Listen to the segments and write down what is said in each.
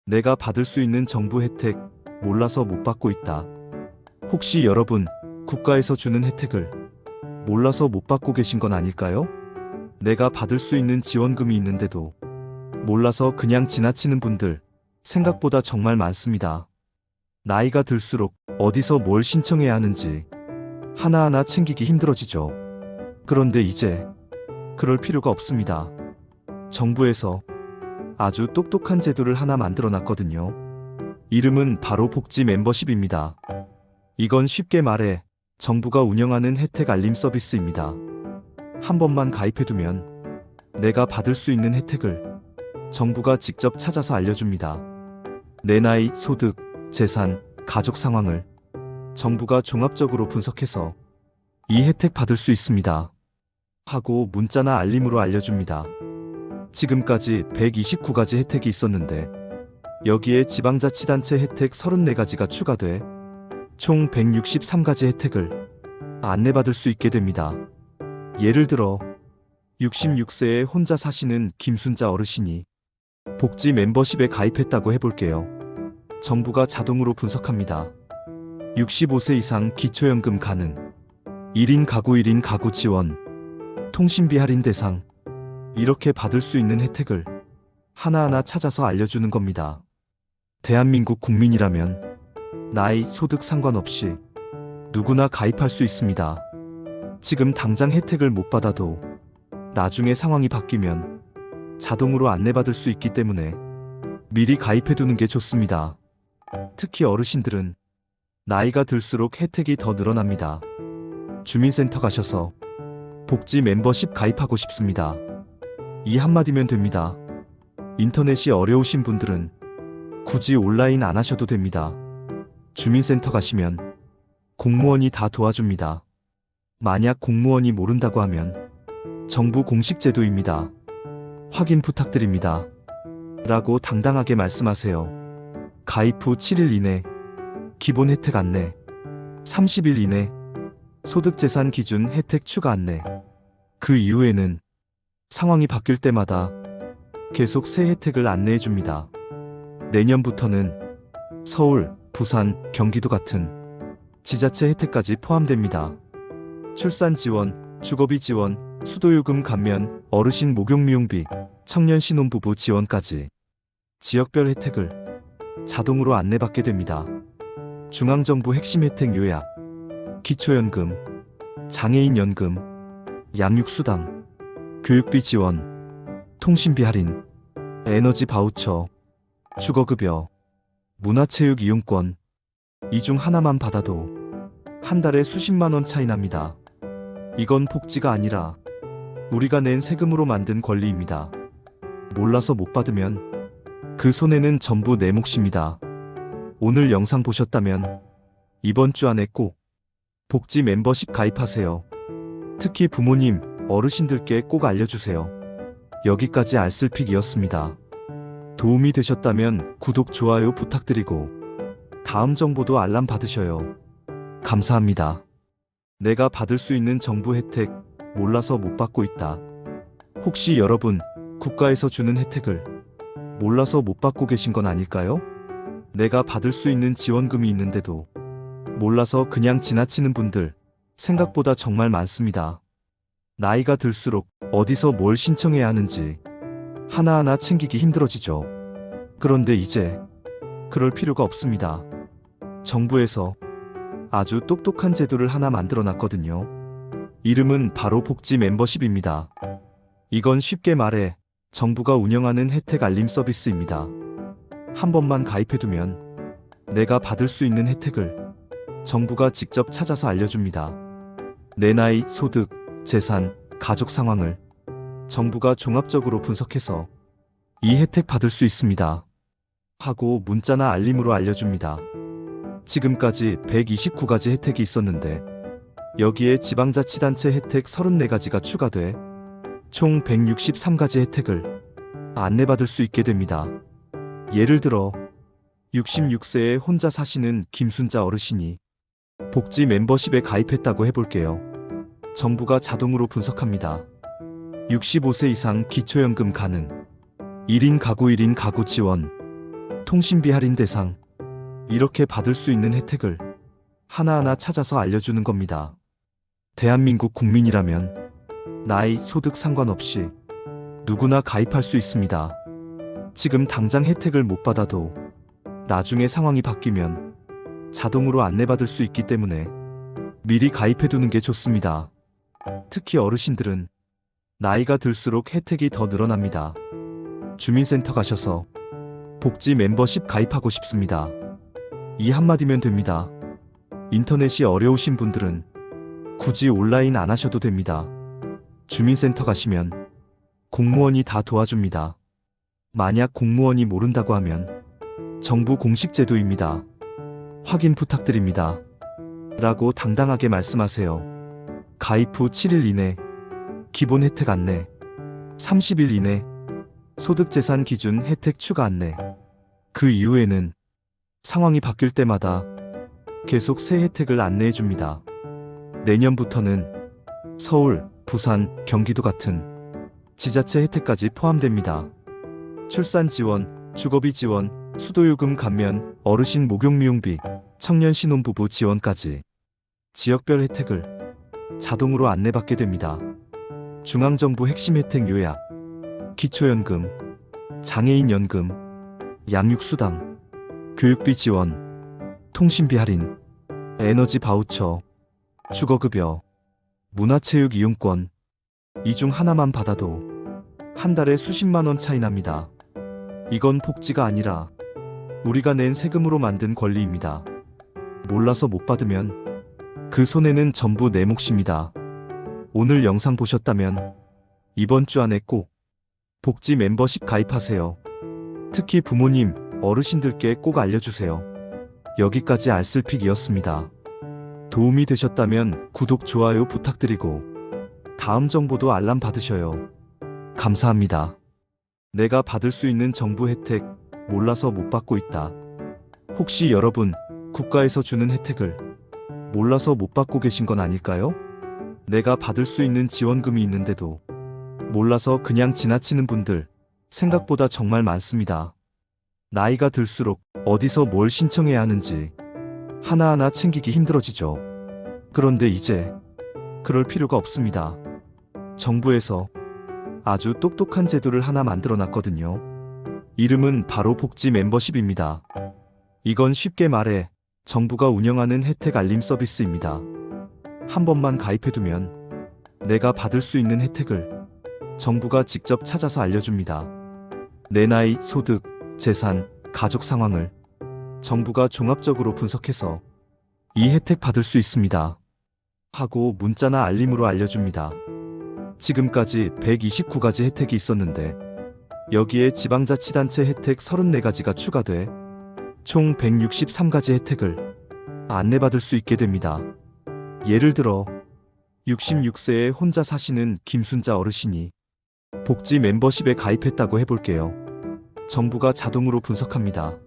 내가 받을 수 있는 정부 혜택 몰라서 못 받고 있다. 혹시 여러분, 국가에서 주는 혜택을 몰라서 못 받고 계신 건 아닐까요? 내가 받을 수 있는 지원금이 있는데도 몰라서 그냥 지나치는 분들 생각보다 정말 많습니다. 나이가 들수록 어디서 뭘 신청해야 하는지 하나하나 챙기기 힘들어지죠. 그런데 이제 그럴 필요가 없습니다. 정부에서 아주 똑똑한 제도를 하나 만들어 놨거든요. 이름은 바로 복지 멤버십입니다. 이건 쉽게 말해 정부가 운영하는 혜택 알림 서비스입니다. 한 번만 가입해두면 내가 받을 수 있는 혜택을 정부가 직접 찾아서 알려줍니다. 내 나이, 소득, 재산, 가족 상황을 정부가 종합적으로 분석해서 이 혜택 받을 수 있습니다 하고 문자나 알림으로 알려줍니다. 지금까지 129가지 혜택이 있었는데 여기에 지방자치단체 혜택 34가지가 추가돼 총 163가지 혜택을 안내받을 수 있게 됩니다. 예를 들어 66세에 혼자 사시는 김순자 어르신이 복지 멤버십에 가입했다고 해볼게요. 정부가 자동으로 분석합니다. 65세 이상 기초연금 가능, 1인 가구 1인 가구 지원, 통신비 할인 대상, 이렇게 받을 수 있는 혜택을 하나하나 찾아서 알려주는 겁니다. 대한민국 국민이라면 나이, 소득 상관없이 누구나 가입할 수 있습니다. 지금 당장 혜택을 못 받아도 나중에 상황이 바뀌면 자동으로 안내받을 수 있기 때문에 미리 가입해두는 게 좋습니다. 특히 어르신들은 나이가 들수록 혜택이 더 늘어납니다. 주민센터 가셔서 복지 멤버십 가입하고 싶습니다. 이 한마디면 됩니다. 인터넷이 어려우신 분들은 굳이 온라인 안 하셔도 됩니다. 주민센터 가시면 공무원이 다 도와줍니다. 만약 공무원이 모른다고 하면 정부 공식 제도입니다. 확인 부탁드립니다. 라고 당당하게 말씀하세요. 가입 후 7일 이내 기본 혜택 안내, 30일 이내 소득재산 기준 혜택 추가 안내, 그 이후에는 상황이 바뀔 때마다 계속 새 혜택을 안내해 줍니다. 내년부터는 서울, 부산, 경기도 같은 지자체 혜택까지 포함됩니다. 출산 지원, 주거비 지원, 수도요금 감면, 어르신 목욕미용비, 청년 신혼부부 지원까지 지역별 혜택을 자동으로 안내받게 됩니다. 중앙정부 핵심 혜택 요약, 기초연금, 장애인연금, 양육수당, 교육비 지원, 통신비 할인, 에너지 바우처, 주거급여, 문화체육 이용권, 이 중 하나만 받아도 한 달에 수십만 원 차이 납니다. 이건 복지가 아니라 우리가 낸 세금으로 만든 권리입니다. 몰라서 못 받으면 그 손해는 전부 내 몫입니다. 오늘 영상 보셨다면 이번 주 안에 꼭 복지 멤버십 가입하세요. 특히 부모님, 어르신들께 꼭 알려주세요. 여기까지 알쓸픽이었습니다. 도움이 되셨다면 구독, 좋아요 부탁드리고 다음 정보도 알람 받으셔요. 감사합니다. 내가 받을 수 있는 정부 혜택 몰라서 못 받고 있다. 혹시 여러분, 국가에서 주는 혜택을 몰라서 못 받고 계신 건 아닐까요? 내가 받을 수 있는 지원금이 있는데도 몰라서 그냥 지나치는 분들 생각보다 정말 많습니다. 나이가 들수록 어디서 뭘 신청해야 하는지 하나하나 챙기기 힘들어지죠. 그런데 이제 그럴 필요가 없습니다. 정부에서 아주 똑똑한 제도를 하나 만들어 놨거든요. 이름은 바로 복지 멤버십입니다. 이건 쉽게 말해 정부가 운영하는 혜택 알림 서비스입니다. 한 번만 가입해두면 내가 받을 수 있는 혜택을 정부가 직접 찾아서 알려줍니다. 내 나이, 소득, 재산, 가족 상황을 정부가 종합적으로 분석해서 이 혜택 받을 수 있습니다 하고 문자나 알림으로 알려줍니다. 지금까지 129가지 혜택이 있었는데 여기에 지방자치단체 혜택 34가지가 추가돼 총 163가지 혜택을 안내받을 수 있게 됩니다. 예를 들어 66세에 혼자 사시는 김순자 어르신이 복지 멤버십에 가입했다고 해볼게요. 정부가 자동으로 분석합니다. 65세 이상 기초연금 가능, 1인 가구 1인 가구 지원, 통신비 할인 대상. 이렇게 받을 수 있는 혜택을 하나하나 찾아서 알려주는 겁니다. 대한민국 국민이라면 나이, 소득 상관없이 누구나 가입할 수 있습니다. 지금 당장 혜택을 못 받아도 나중에 상황이 바뀌면 자동으로 안내받을 수 있기 때문에 미리 가입해두는 게 좋습니다. 특히 어르신들은 나이가 들수록 혜택이 더 늘어납니다. 주민센터 가셔서 복지 멤버십 가입하고 싶습니다. 이 한마디면 됩니다. 인터넷이 어려우신 분들은 굳이 온라인 안 하셔도 됩니다. 주민센터 가시면 공무원이 다 도와줍니다. 만약 공무원이 모른다고 하면 정부 공식 제도입니다. 확인 부탁드립니다. 라고 당당하게 말씀하세요. 가입 후 7일 이내 기본 혜택 안내, 30일 이내 소득재산 기준 혜택 추가 안내. 그 이후에는 상황이 바뀔 때마다 계속 새 혜택을 안내해 줍니다. 내년부터는 서울, 부산, 경기도 같은 지자체 혜택까지 포함됩니다. 출산 지원, 주거비 지원, 수도요금 감면, 어르신 목욕미용비, 청년 신혼부부 지원까지 지역별 혜택을 자동으로 안내받게 됩니다. 중앙정부 핵심 혜택 요약, 기초연금, 장애인연금, 양육수당, 교육비 지원, 통신비 할인, 에너지 바우처, 주거급여, 문화체육 이용권, 이 중 하나만 받아도 한 달에 수십만 원 차이 납니다. 이건 복지가 아니라 우리가 낸 세금으로 만든 권리입니다. 몰라서 못 받으면 그 손해는 전부 내 몫입니다. 오늘 영상 보셨다면 이번 주 안에 꼭 복지 멤버십 가입하세요. 특히 부모님, 어르신들께 꼭 알려주세요. 여기까지 알쓸픽이었습니다. 도움이 되셨다면 구독, 좋아요 부탁드리고 다음 정보도 알람 받으셔요. 감사합니다. 내가 받을 수 있는 정부 혜택 몰라서 못 받고 있다. 혹시 여러분 국가에서 주는 혜택을 몰라서 못 받고 계신 건 아닐까요? 내가 받을 수 있는 지원금이 있는데도 몰라서 그냥 지나치는 분들 생각보다 정말 많습니다. 나이가 들수록 어디서 뭘 신청해야 하는지 하나하나 챙기기 힘들어지죠. 그런데 이제 그럴 필요가 없습니다. 정부에서 아주 똑똑한 제도를 하나 만들어 놨거든요. 이름은 바로 복지 멤버십입니다. 이건 쉽게 말해 정부가 운영하는 혜택 알림 서비스입니다. 한 번만 가입해두면 내가 받을 수 있는 혜택을 정부가 직접 찾아서 알려줍니다. 내 나이, 소득, 재산, 가족 상황을 정부가 종합적으로 분석해서 이 혜택 받을 수 있습니다 하고 문자나 알림으로 알려줍니다. 지금까지 129가지 혜택이 있었는데 여기에 지방자치단체 혜택 34가지가 추가돼 총 163가지 혜택을 안내받을 수 있게 됩니다. 예를 들어 66세에 혼자 사시는 김순자 어르신이 복지 멤버십에 가입했다고 해볼게요. 정부가 자동으로 분석합니다.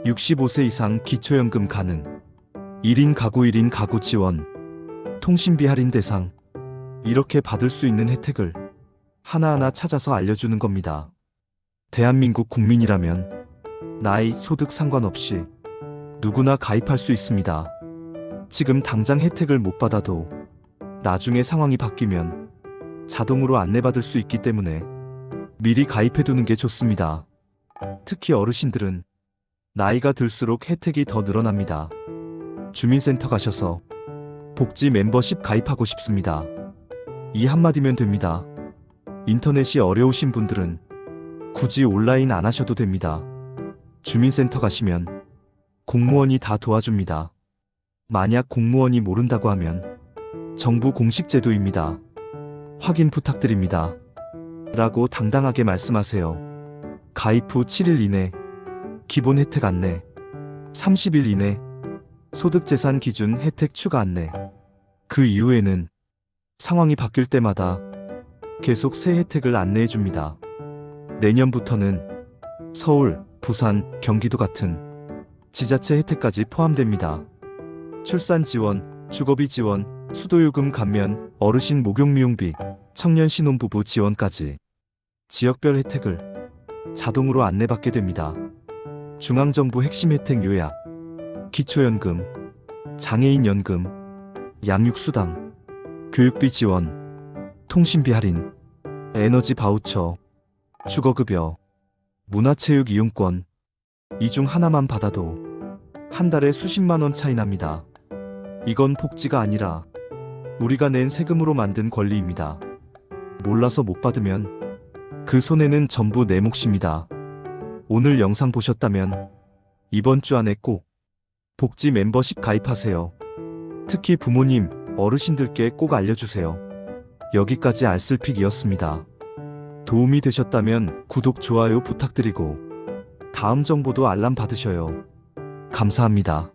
65세 이상 기초연금 가능, 1인 가구 1인 가구 지원, 통신비 할인 대상. 이렇게 받을 수 있는 혜택을 하나하나 찾아서 알려주는 겁니다. 대한민국 국민이라면 나이, 소득 상관없이 누구나 가입할 수 있습니다. 지금 당장 혜택을 못 받아도 나중에 상황이 바뀌면 자동으로 안내받을 수 있기 때문에 미리 가입해두는 게 좋습니다. 특히 어르신들은 나이가 들수록 혜택이 더 늘어납니다. 주민센터 가셔서 복지 멤버십 가입하고 싶습니다. 이 한마디면 됩니다. 인터넷이 어려우신 분들은 굳이 온라인 안 하셔도 됩니다. 주민센터 가시면 공무원이 다 도와줍니다. 만약 공무원이 모른다고 하면 정부 공식 제도입니다. 확인 부탁드립니다. 라고 당당하게 말씀하세요. 가입 후 7일 이내 기본 혜택 안내, 30일 이내 소득재산 기준 혜택 추가 안내. 그 이후에는 상황이 바뀔 때마다 계속 새 혜택을 안내해 줍니다. 내년부터는 서울, 부산, 경기도 같은 지자체 혜택까지 포함됩니다. 출산 지원, 주거비 지원, 수도요금 감면, 어르신 목욕미용비, 청년 신혼부부 지원까지 지역별 혜택을 자동으로 안내받게 됩니다. 중앙정부 핵심 혜택 요약, 기초연금, 장애인연금, 양육수당, 교육비 지원, 통신비 할인, 에너지 바우처, 주거급여, 문화체육 이용권. 이 중 하나만 받아도 한 달에 수십만 원 차이 납니다. 이건 복지가 아니라 우리가 낸 세금으로 만든 권리입니다. 몰라서 못 받으면 그 손해는 전부 내 몫입니다. 오늘 영상 보셨다면 이번 주 안에 꼭 복지 멤버십 가입하세요. 특히 부모님, 어르신들께 꼭 알려주세요. 여기까지 알쓸픽이었습니다. 도움이 되셨다면 구독, 좋아요 부탁드리고 다음 정보도 알람 받으셔요. 감사합니다.